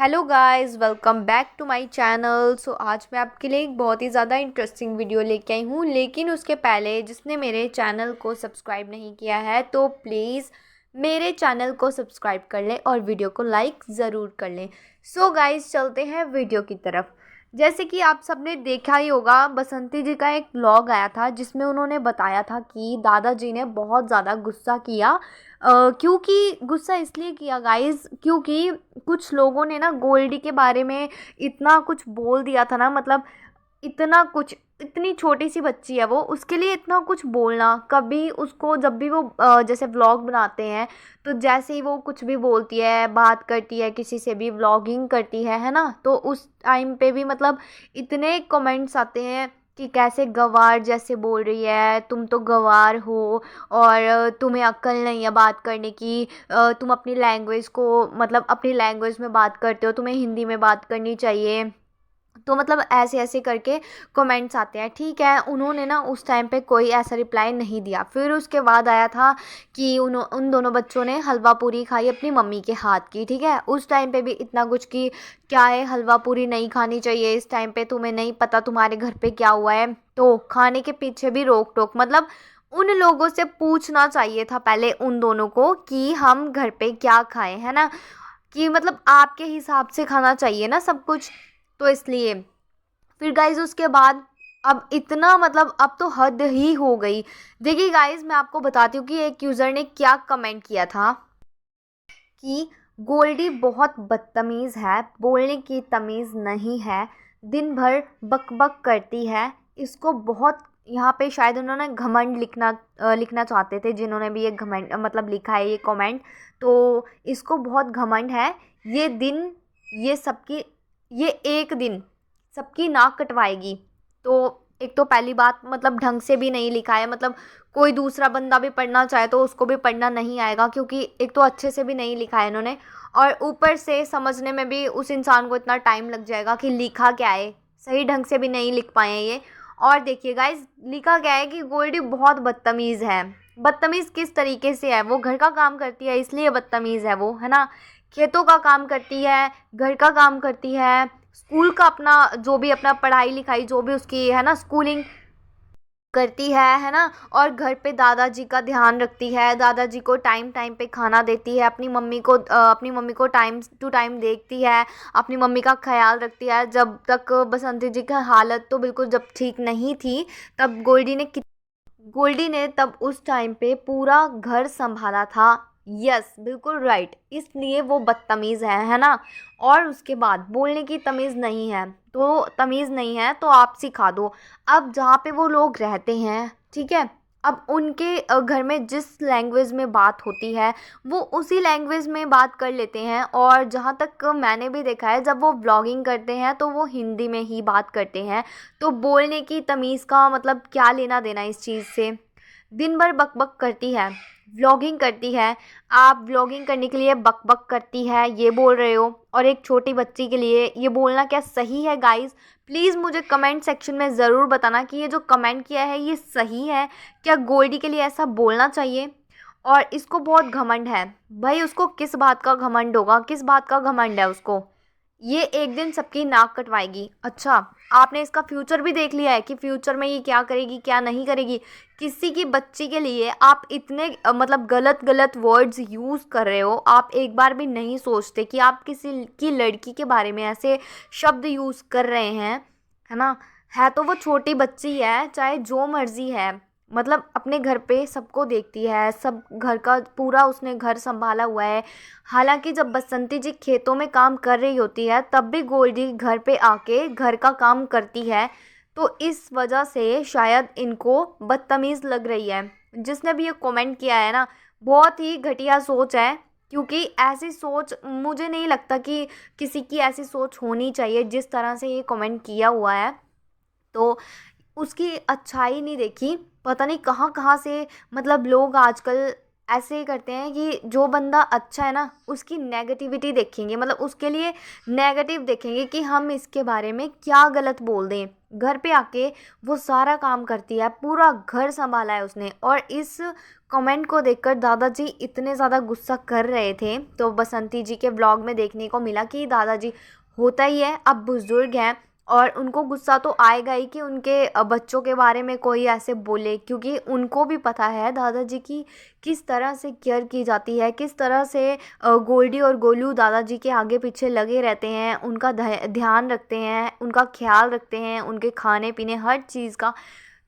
Hello guys, welcome back to my channel. आज मैं आपके लिए एक बहुत ही ज़्यादा इंटरेस्टिंग वीडियो लेके आई हूँ। लेकिन उसके पहले जिसने मेरे चैनल को सब्सक्राइब नहीं किया है तो प्लीज़ मेरे चैनल को सब्सक्राइब कर लें और वीडियो को लाइक ज़रूर कर लें। गाइस, चलते हैं वीडियो की तरफ। जैसे कि आप सबने देखा ही होगा, बसंती जी का एक व्लॉग आया था जिसमें उन्होंने बताया था कि दादाजी ने बहुत ज़्यादा गुस्सा किया। क्योंकि गुस्सा इसलिए किया गाइस, क्योंकि कुछ लोगों ने ना गोल्डी के बारे में इतना कुछ बोल दिया था ना। मतलब इतना कुछ, इतनी छोटी सी बच्ची है वो, उसके लिए इतना कुछ बोलना। कभी उसको जब भी वो जैसे व्लॉग बनाते हैं तो जैसे ही वो कुछ भी बोलती है, बात करती है, किसी से भी व्लॉगिंग करती है ना, तो उस टाइम पे भी मतलब इतने कमेंट्स आते हैं कि कैसे गवार जैसे बोल रही है, तुम तो गवार हो और तुम्हें अक्ल नहीं है बात करने की। तुम अपनी लैंग्वेज को, मतलब अपनी लैंग्वेज में बात करते हो, तुम्हें हिंदी में बात करनी चाहिए। तो मतलब ऐसे ऐसे करके कमेंट्स आते हैं। ठीक है, उन्होंने ना उस टाइम पे कोई ऐसा रिप्लाई नहीं दिया। फिर उसके बाद आया था कि उन दोनों बच्चों ने हलवा पूरी खाई अपनी मम्मी के हाथ की। ठीक है, उस टाइम पे भी इतना कुछ कि क्या है, हलवा पूरी नहीं खानी चाहिए इस टाइम पे, तुम्हें नहीं पता तुम्हारे घर पे क्या हुआ है। तो खाने के पीछे भी रोक टोक। मतलब उन लोगों से पूछना चाहिए था पहले उन दोनों को कि हम घर पे क्या खाएं, है ना, कि मतलब आपके हिसाब से खाना चाहिए ना सब कुछ। तो इसलिए फिर गाइज उसके बाद अब इतना, मतलब अब तो हद ही हो गई। देखिए गाइज, मैं आपको बताती हूँ कि एक यूज़र ने क्या कमेंट किया था कि गोल्डी बहुत बदतमीज़ है, बोलने की तमीज़ नहीं है, दिन भर बक बक करती है, इसको बहुत। यहाँ पे शायद उन्होंने घमंड लिखना चाहते थे, जिन्होंने भी ये घमंड मतलब लिखा है ये कमेंट। तो इसको बहुत घमंड है, ये दिन, ये सबकी, ये एक दिन सबकी नाक कटवाएगी। तो एक तो पहली बात, मतलब ढंग से भी नहीं लिखा है। मतलब कोई दूसरा बंदा भी पढ़ना चाहे तो उसको भी पढ़ना नहीं आएगा, क्योंकि एक तो अच्छे से भी नहीं लिखा है इन्होंने, और ऊपर से समझने में भी उस इंसान को इतना टाइम लग जाएगा कि लिखा क्या है। सही ढंग से भी नहीं लिख पाए हैं ये। और देखिए गाइज, लिखा क्या है कि गोल्डी बहुत बदतमीज़ है। बदतमीज़ किस तरीके से है? वो घर का काम करती है इसलिए बदतमीज़ है वो, है ना। खेतों का काम करती है, घर का काम करती है, स्कूल का अपना जो भी अपना पढ़ाई लिखाई जो भी उसकी है ना, स्कूलिंग करती है ना। और घर पे दादाजी का ध्यान रखती है, दादाजी को टाइम टाइम पे खाना देती है, अपनी मम्मी को टाइम टू टाइम देखती है, अपनी मम्मी का ख्याल रखती है। जब तक बसंती जी की हालत तो बिल्कुल जब ठीक नहीं थी, तब गोल्डी ने तब उस टाइम पे पूरा घर संभाला था। यस, बिल्कुल राइट, इसलिए वो बदतमीज़ है ना। और उसके बाद बोलने की तमीज़ नहीं है, तो तमीज़ नहीं है तो आप सिखा दो। अब जहाँ पे वो लोग रहते हैं, ठीक है, अब उनके घर में जिस लैंग्वेज में बात होती है वो उसी लैंग्वेज में बात कर लेते हैं। और जहाँ तक मैंने भी देखा है, जब वो व्लॉगिंग करते हैं तो वो हिंदी में ही बात करते हैं। तो बोलने की तमीज़ का मतलब क्या लेना देना इस चीज़ से? दिन भर बकबक करती है, व्लॉगिंग करती है। आप व्लॉगिंग करने के लिए बकबक करती है ये बोल रहे हो, और एक छोटी बच्ची के लिए ये बोलना क्या सही है? गाइस, प्लीज़ मुझे कमेंट सेक्शन में ज़रूर बताना कि ये जो कमेंट किया है ये सही है क्या? गोल्डी के लिए ऐसा बोलना चाहिए? और इसको बहुत घमंड है भाई। उसको किस बात का घमंड होगा? किस बात का घमंड है उसको? ये एक दिन सबकी नाक कटवाएगी। अच्छा, आपने इसका फ्यूचर भी देख लिया है कि फ्यूचर में ये क्या करेगी क्या नहीं करेगी? किसी की बच्ची के लिए आप इतने मतलब गलत गलत वर्ड्स यूज़ कर रहे हो। आप एक बार भी नहीं सोचते कि आप किसी की लड़की के बारे में ऐसे शब्द यूज़ कर रहे हैं, है ना। है तो वो छोटी बच्ची है, चाहे जो मर्जी है, मतलब अपने घर पे सबको देखती है, सब घर का पूरा उसने घर संभाला हुआ है। हालांकि जब बसंती जी खेतों में काम कर रही होती है तब भी गोल्डी घर पे आके घर का काम करती है। तो इस वजह से शायद इनको बदतमीज़ लग रही है। जिसने भी ये कमेंट किया है ना, बहुत ही घटिया सोच है। क्योंकि ऐसी सोच मुझे नहीं लगता कि किसी की ऐसी सोच होनी चाहिए। जिस तरह से ये कमेंट किया हुआ है तो उसकी अच्छाई नहीं देखी। पता नहीं कहाँ कहाँ से मतलब लोग आजकल ऐसे ही करते हैं कि जो बंदा अच्छा है ना उसकी नेगेटिविटी देखेंगे, मतलब उसके लिए नेगेटिव देखेंगे कि हम इसके बारे में क्या गलत बोल दें। घर पे आके वो सारा काम करती है, पूरा घर संभाला है उसने, और इस कमेंट को देखकर दादाजी इतने ज़्यादा गुस्सा कर रहे थे। तो बसंती जी के व्लॉग में देखने को मिला कि दादाजी, होता ही है, अब बुज़ुर्ग हैं और उनको गुस्सा तो आएगा ही कि उनके बच्चों के बारे में कोई ऐसे बोले, क्योंकि उनको भी पता है दादाजी की किस तरह से केयर की जाती है, किस तरह से गोल्डी और गोलू दादाजी के आगे पीछे लगे रहते हैं, उनका ध्यान रखते हैं, उनका ख्याल रखते हैं, उनके खाने पीने हर चीज़ का।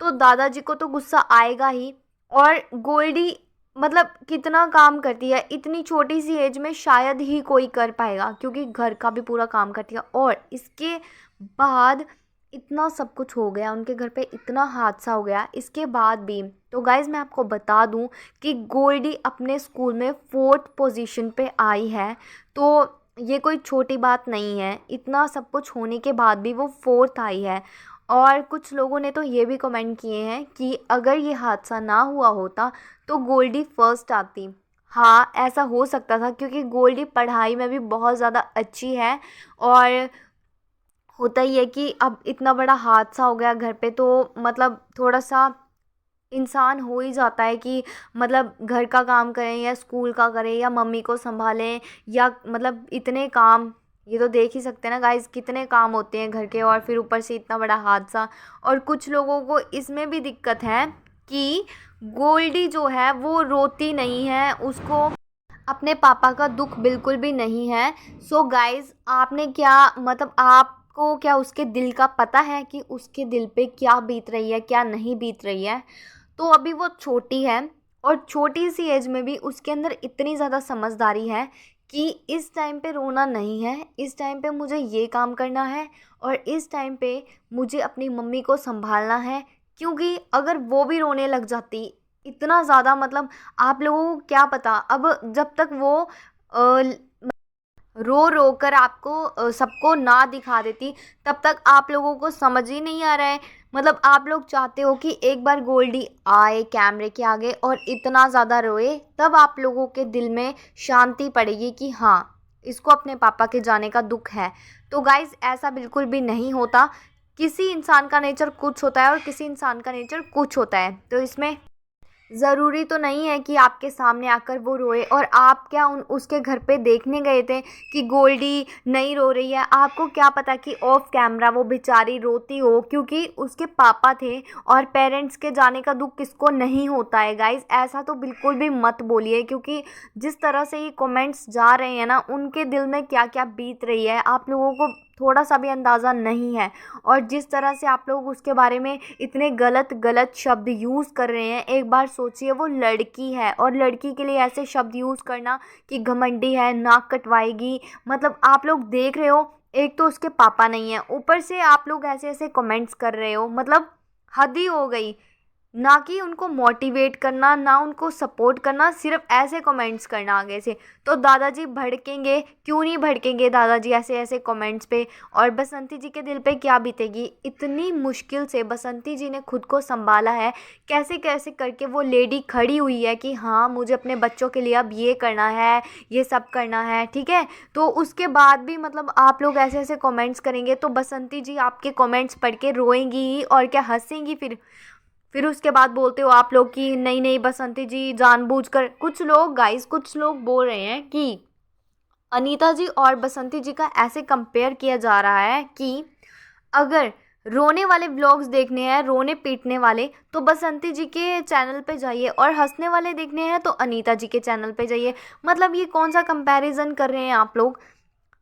तो दादाजी को तो गुस्सा आएगा ही। और गोल्डी मतलब कितना काम करती है, इतनी छोटी सी एज में शायद ही कोई कर पाएगा, क्योंकि घर का भी पूरा काम करती है। और इसके बाद इतना सब कुछ हो गया उनके घर पे, इतना हादसा हो गया, इसके बाद भी तो गाइज़ मैं आपको बता दूं कि गोल्डी अपने स्कूल में 4th पोजीशन पे आई है। तो ये कोई छोटी बात नहीं है, इतना सब कुछ होने के बाद भी वो 4th आई है। और कुछ लोगों ने तो ये भी कमेंट किए हैं कि अगर ये हादसा ना हुआ होता तो गोल्डी फर्स्ट आती। हाँ, ऐसा हो सकता था, क्योंकि गोल्डी पढ़ाई में भी बहुत ज़्यादा अच्छी है। और होता ही है कि अब इतना बड़ा हादसा हो गया घर पे, तो मतलब थोड़ा सा इंसान हो ही जाता है कि मतलब घर का काम करें या स्कूल का करें या मम्मी को संभालें, या मतलब इतने काम, ये तो देख ही सकते हैं ना गाइस कितने काम होते हैं घर के, और फिर ऊपर से इतना बड़ा हादसा। और कुछ लोगों को इसमें भी दिक्कत है कि गोल्डी जो है वो रोती नहीं है, उसको अपने पापा का दुख बिल्कुल भी नहीं है। सो गाइस, आपने क्या मतलब आपको क्या उसके दिल का पता है कि उसके दिल पे क्या बीत रही है, क्या नहीं बीत रही है? तो अभी वो छोटी है और छोटी सी एज में भी उसके अंदर इतनी ज़्यादा समझदारी है कि इस टाइम पे रोना नहीं है, इस टाइम पे मुझे ये काम करना है, और इस टाइम पे मुझे अपनी मम्मी को संभालना है। क्योंकि अगर वो भी रोने लग जाती इतना ज़्यादा, मतलब आप लोगों को क्या पता, अब जब तक वो रो रो कर आपको सबको ना दिखा देती, तब तक आप लोगों को समझ ही नहीं आ रहा है। मतलब आप लोग चाहते हो कि एक बार गोल्डी आए कैमरे के आगे और इतना ज़्यादा रोए, तब आप लोगों के दिल में शांति पड़ेगी कि हाँ, इसको अपने पापा के जाने का दुख है। तो गाइज़, ऐसा बिल्कुल भी नहीं होता। किसी इंसान का नेचर कुछ होता है और किसी इंसान का नेचर कुछ होता है। तो इसमें ज़रूरी तो नहीं है कि आपके सामने आकर वो रोए। और आप क्या उसके घर पे देखने गए थे कि गोल्डी नहीं रो रही है? आपको क्या पता कि ऑफ कैमरा वो बेचारी रोती हो, क्योंकि उसके पापा थे। और पेरेंट्स के जाने का दुख किसको नहीं होता है गाइज़, ऐसा तो बिल्कुल भी मत बोलिए, क्योंकि जिस तरह से ये कमेंट्स जा रहे हैं ना, उनके दिल में क्या क्या बीत रही है आप लोगों को थोड़ा सा भी अंदाज़ा नहीं है। और जिस तरह से आप लोग उसके बारे में इतने गलत गलत शब्द यूज़ कर रहे हैं, एक बार सोचिए वो लड़की है, और लड़की के लिए ऐसे शब्द यूज़ करना कि घमंडी है, नाक कटवाएगी, मतलब आप लोग देख रहे हो, एक तो उसके पापा नहीं है, ऊपर से आप लोग ऐसे ऐसे कमेंट्स कर रहे हो, मतलब हद ही हो गई। ना कि उनको मोटिवेट करना, ना उनको सपोर्ट करना, सिर्फ ऐसे कमेंट्स करना आगे से। तो दादाजी भड़केंगे, क्यों नहीं भड़केंगे दादाजी ऐसे ऐसे कमेंट्स पे। और बसंती जी के दिल पे क्या बीतेगी, इतनी मुश्किल से बसंती जी ने खुद को संभाला है, कैसे कैसे करके वो लेडी खड़ी हुई है कि हाँ, मुझे अपने बच्चों के लिए अब ये करना है, ये सब करना है, ठीक है। तो उसके बाद भी मतलब आप लोग ऐसे ऐसे कमेंट्स करेंगे तो बसंती जी आपके कमेंट्स पढ़ के रोएंगी ही, और क्या हंसेंगी फिर उसके बाद बोलते हो आप लोग कि नहीं नहीं बसंती जी जानबूझकर। कुछ लोग गाइस, कुछ लोग बोल रहे हैं कि अनीता जी और बसंती जी का ऐसे कंपेयर किया जा रहा है कि अगर रोने वाले व्लॉग्स देखने हैं, रोने पीटने वाले, तो बसंती जी के चैनल पे जाइए, और हंसने वाले देखने हैं तो अनीता जी के चैनल पे जाइए। मतलब ये कौन सा कंपैरिजन कर रहे हैं आप लोग?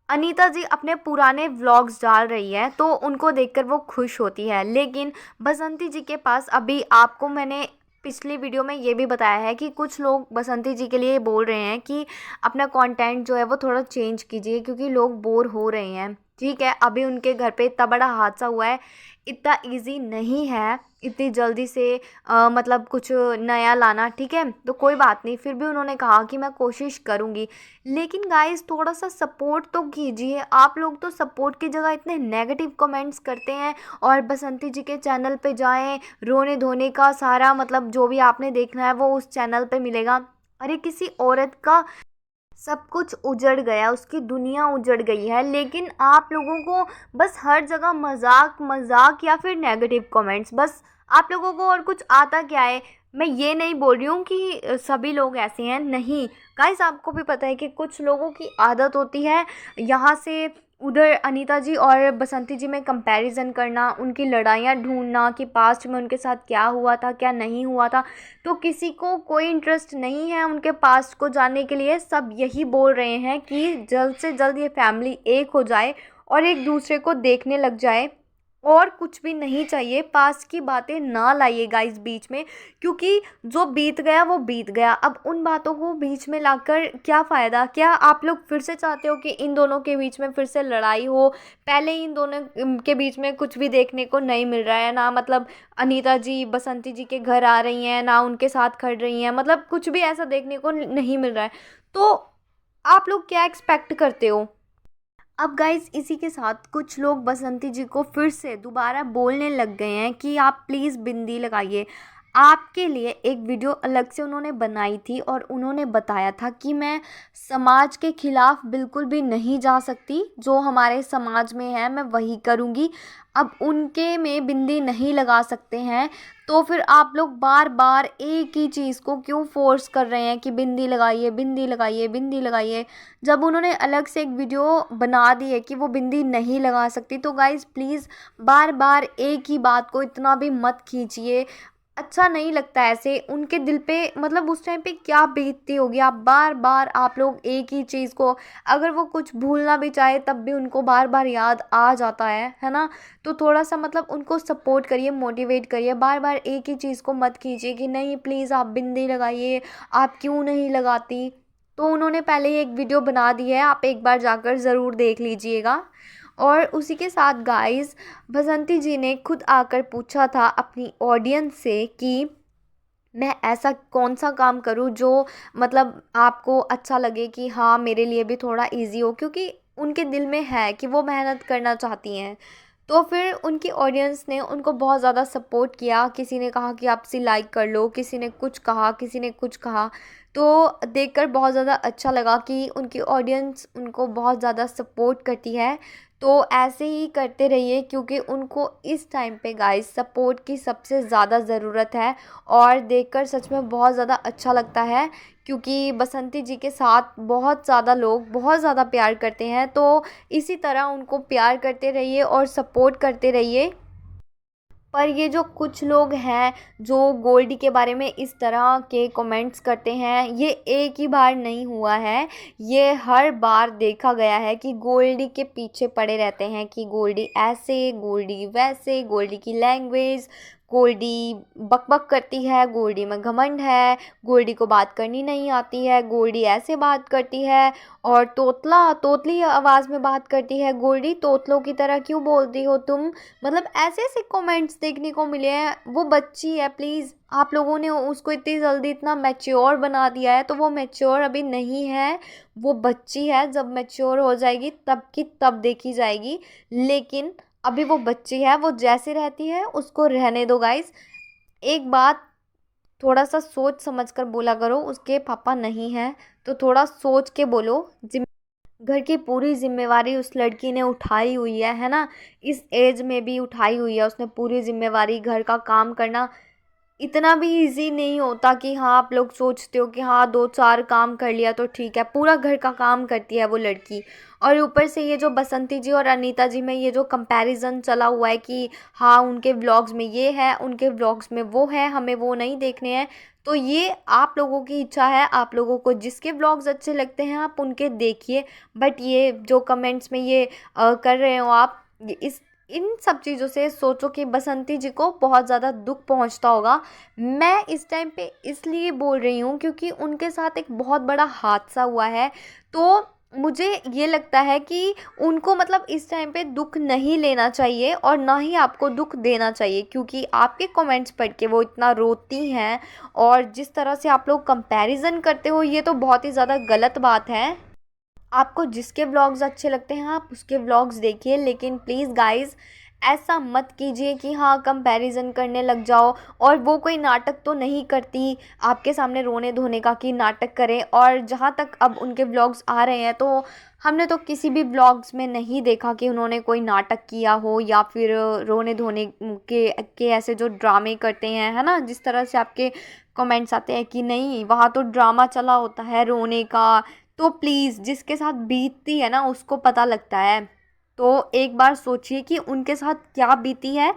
अनीता जी अपने पुराने व्लॉग्स डाल रही है तो उनको देखकर वो खुश होती है, लेकिन बसंती जी के पास अभी, आपको मैंने पिछली वीडियो में ये भी बताया है कि कुछ लोग बसंती जी के लिए बोल रहे हैं कि अपना कंटेंट जो है वो थोड़ा चेंज कीजिए, क्योंकि लोग बोर हो रहे हैं। ठीक है, अभी उनके घर पे इतना बड़ा हादसा हुआ है, इतना इजी नहीं है इतनी जल्दी से मतलब कुछ नया लाना, ठीक है। तो कोई बात नहीं, फिर भी उन्होंने कहा कि मैं कोशिश करूँगी। लेकिन गाइस, थोड़ा सा सपोर्ट तो कीजिए। आप लोग तो सपोर्ट की जगह इतने नेगेटिव कमेंट्स करते हैं। और बसंती जी के चैनल पे जाएं, रोने धोने का सारा मतलब जो भी आपने देखना है वो उस चैनल पे मिलेगा। अरे किसी औरत का सब कुछ उजड़ गया, उसकी दुनिया उजड़ गई है, लेकिन आप लोगों को बस हर जगह मजाक मजाक या फिर नेगेटिव कमेंट्स, बस आप लोगों को और कुछ आता क्या है? मैं ये नहीं बोल रही हूँ कि सभी लोग ऐसे हैं, नहीं गाइस, आपको भी पता है कि कुछ लोगों की आदत होती है यहाँ से उधर अनीता जी और बसंती जी में कंपैरिजन करना, उनकी लड़ाइयाँ ढूंढना कि पास्ट में उनके साथ क्या हुआ था क्या नहीं हुआ था। तो किसी को कोई इंटरेस्ट नहीं है उनके पास्ट को जानने के लिए। सब यही बोल रहे हैं कि जल्द से जल्द ये फैमिली एक हो जाए और एक दूसरे को देखने लग जाए, और कुछ भी नहीं चाहिए। पास्ट की बातें ना लाइएगा इस बीच में, क्योंकि जो बीत गया वो बीत गया। अब उन बातों को बीच में लाकर क्या फ़ायदा? क्या आप लोग फिर से चाहते हो कि इन दोनों के बीच में फिर से लड़ाई हो? पहले इन दोनों के बीच में कुछ भी देखने को नहीं मिल रहा है ना, मतलब अनीता जी बसंती जी के घर आ रही हैं ना, उनके साथ खड़ रही हैं, मतलब कुछ भी ऐसा देखने को नहीं मिल रहा है। तो आप लोग क्या एक्सपेक्ट करते हो? अब गाइज इसी के साथ कुछ लोग बसंती जी को फिर से दोबारा बोलने लग गए हैं कि आप प्लीज़ बिंदी लगाइए। आपके लिए एक वीडियो अलग से उन्होंने बनाई थी और उन्होंने बताया था कि मैं समाज के खिलाफ बिल्कुल भी नहीं जा सकती, जो हमारे समाज में है मैं वही करूँगी। अब उनके में बिंदी नहीं लगा सकते हैं, तो फिर आप लोग बार बार एक ही चीज़ को क्यों फोर्स कर रहे हैं कि बिंदी लगाइए बिंदी लगाइए बिंदी लगाइए, जब उन्होंने अलग से एक वीडियो बना दी है कि वो बिंदी नहीं लगा सकती। तो गाइज़ प्लीज़ बार बार एक ही बात को इतना भी मत खींचिए, अच्छा नहीं लगता ऐसे। उनके दिल पे मतलब उस टाइम पे क्या बीतती होगी। आप बार बार आप लोग एक ही चीज़ को, अगर वो कुछ भूलना भी चाहे तब भी उनको बार बार याद आ जाता है ना। तो थोड़ा सा मतलब उनको सपोर्ट करिए, मोटिवेट करिए, बार बार एक ही चीज़ को मत कीजिए कि नहीं प्लीज़ आप बिंदी लगाइए, आप क्यों नहीं लगाती। तो उन्होंने पहले ही एक वीडियो बना दी है, आप एक बार जाकर ज़रूर देख लीजिएगा। और उसी के साथ गाइस बसंती जी ने खुद आकर पूछा था अपनी ऑडियंस से कि मैं ऐसा कौन सा काम करूं जो मतलब आपको अच्छा लगे, कि हाँ मेरे लिए भी थोड़ा इजी हो, क्योंकि उनके दिल में है कि वो मेहनत करना चाहती हैं। तो फिर उनकी ऑडियंस ने उनको बहुत ज़्यादा सपोर्ट किया। किसी ने कहा कि आप सिलाई कर लो, किसी ने कुछ कहा, किसी ने कुछ कहा। तो देखकर बहुत ज़्यादा अच्छा लगा कि उनकी ऑडियंस उनको बहुत ज़्यादा सपोर्ट करती है। तो ऐसे ही करते रहिए, क्योंकि उनको इस टाइम पे गाइस सपोर्ट की सबसे ज़्यादा ज़रूरत है। और देखकर सच में बहुत ज़्यादा अच्छा लगता है, क्योंकि बसंती जी के साथ बहुत ज़्यादा लोग बहुत ज़्यादा प्यार करते हैं। तो इसी तरह उनको प्यार करते रहिए और सपोर्ट करते रहिए। पर ये जो कुछ लोग हैं जो गोल्डी के बारे में इस तरह के कमेंट्स करते हैं, ये एक ही बार नहीं हुआ है, ये हर बार देखा गया है कि गोल्डी के पीछे पड़े रहते हैं कि गोल्डी ऐसे, गोल्डी वैसे, गोल्डी की लैंग्वेज, गोल्डी बकबक करती है, गोल्डी में घमंड है, गोल्डी को बात करनी नहीं आती है, गोल्डी ऐसे बात करती है और तोतला तोतली आवाज़ में बात करती है, गोल्डी तोतलों की तरह क्यों बोलती हो तुम। मतलब ऐसे ऐसे कमेंट्स देखने को मिले हैं। वो बच्ची है, प्लीज़ आप लोगों ने उसको इतनी जल्दी इतना मैच्योर बना दिया है, तो वो मैच्योर अभी नहीं है, वो बच्ची है। जब मैच्योर हो जाएगी तब की तब देखी जाएगी, लेकिन अभी वो बच्ची है, वो जैसे रहती है उसको रहने दो गाइस। एक बात थोड़ा सा सोच समझ कर बोला करो, उसके पापा नहीं हैं तो थोड़ा सोच के बोलो। घर की पूरी जिम्मेवारी उस लड़की ने उठाई हुई है ना, इस एज में भी उठाई हुई है उसने पूरी जिम्मेवारी। घर का काम करना इतना भी इजी नहीं होता कि हाँ आप लोग सोचते हो कि हाँ दो चार काम कर लिया तो ठीक है, पूरा घर का काम करती है वो लड़की। और ऊपर से ये जो बसंती जी और अनीता जी में ये जो कंपैरिजन चला हुआ है कि हाँ उनके व्लॉग्स में ये है, उनके व्लॉग्स में वो है, हमें वो नहीं देखने हैं। तो ये आप लोगों की इच्छा है, आप लोगों को जिसके व्लॉग्स अच्छे लगते हैं आप उनके देखिए। बट ये जो कमेंट्स में ये कर रहे हो आप, इस इन सब चीज़ों से सोचो कि बसंती जी को बहुत ज़्यादा दुख पहुंचता होगा। मैं इस टाइम पे इसलिए बोल रही हूँ क्योंकि उनके साथ एक बहुत बड़ा हादसा हुआ है। तो मुझे ये लगता है कि उनको मतलब इस टाइम पे दुख नहीं लेना चाहिए और ना ही आपको दुख देना चाहिए, क्योंकि आपके कमेंट्स पढ़ के वो इतना रोती हैं। और जिस तरह से आप लोग कंपैरिजन करते हो ये तो बहुत ही ज़्यादा गलत बात है। आपको जिसके व्लॉग्स अच्छे लगते हैं आप उसके व्लॉग्स देखिए, लेकिन प्लीज़ गाइस ऐसा मत कीजिए कि हाँ कंपैरिजन करने लग जाओ। और वो कोई नाटक तो नहीं करती आपके सामने रोने धोने का कि नाटक करें। और जहाँ तक अब उनके व्लॉग्स आ रहे हैं तो हमने तो किसी भी व्लॉग्स में नहीं देखा कि उन्होंने कोई नाटक किया हो या फिर रोने धोने के ऐसे जो ड्रामे करते हैं, है ना, जिस तरह से आपके कमेंट्स आते हैं कि नहीं वहाँ तो ड्रामा चला होता है रोने का। तो प्लीज़ जिसके साथ बीतती है ना उसको पता लगता है। तो एक बार सोचिए कि उनके साथ क्या बीती है,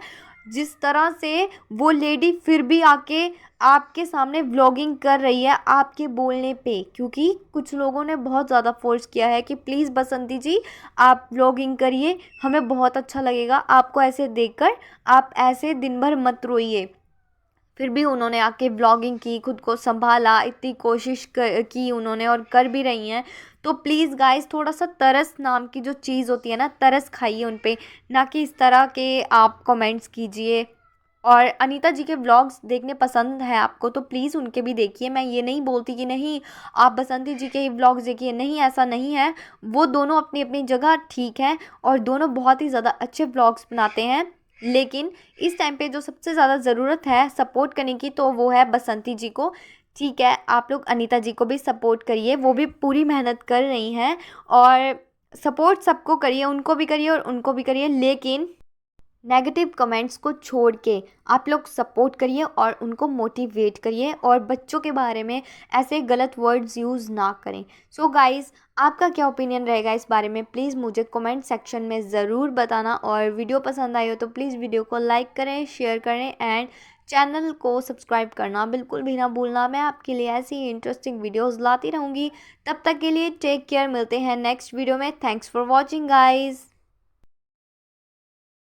जिस तरह से वो लेडी फिर भी आके आपके सामने व्लॉगिंग कर रही है आपके बोलने पे, क्योंकि कुछ लोगों ने बहुत ज़्यादा फोर्स किया है कि प्लीज़ बसंती जी आप व्लॉगिंग करिए, हमें बहुत अच्छा लगेगा आपको ऐसे देखकर, आप ऐसे दिन भर मत रोइए। फिर भी उन्होंने आके व्लॉगिंग की, खुद को संभाला, इतनी कोशिश की उन्होंने और कर भी रही हैं। तो प्लीज़ गाइस थोड़ा सा तरस नाम की जो चीज़ होती है ना, तरस खाइए उन पे, ना कि इस तरह के आप कमेंट्स कीजिए। और अनीता जी के व्लॉग्स देखने पसंद है आपको तो प्लीज़ उनके भी देखिए। मैं ये नहीं बोलती कि नहीं आप बसंती जी के ही व्लॉग्स देखिए, नहीं ऐसा नहीं है। वो दोनों अपनी अपनी जगह ठीक है और दोनों बहुत ही ज़्यादा अच्छे व्लॉग्स बनाते हैं। लेकिन इस टाइम पे जो सबसे ज़्यादा ज़रूरत है सपोर्ट करने की तो वो है बसंती जी को। ठीक है, आप लोग अनीता जी को भी सपोर्ट करिए, वो भी पूरी मेहनत कर रही हैं। और सपोर्ट सबको करिए, उनको भी करिए और उनको भी करिए, लेकिन नेगेटिव कमेंट्स को छोड़ के आप लोग सपोर्ट करिए और उनको मोटिवेट करिए और बच्चों के बारे में ऐसे गलत वर्ड्स यूज़ ना करें। सो गाइस आपका क्या ओपिनियन रहेगा इस बारे में प्लीज़ मुझे कमेंट सेक्शन में ज़रूर बताना। और वीडियो पसंद आई हो तो प्लीज़ वीडियो को लाइक करें, शेयर करें एंड चैनल को सब्सक्राइब करना बिल्कुल भी ना भूलना। मैं आपके लिए ऐसी ही इंटरेस्टिंग वीडियोज़ लाती रहूँगी। तब तक के लिए टेक केयर, मिलते हैं नेक्स्ट वीडियो में। Thanks for watching guys.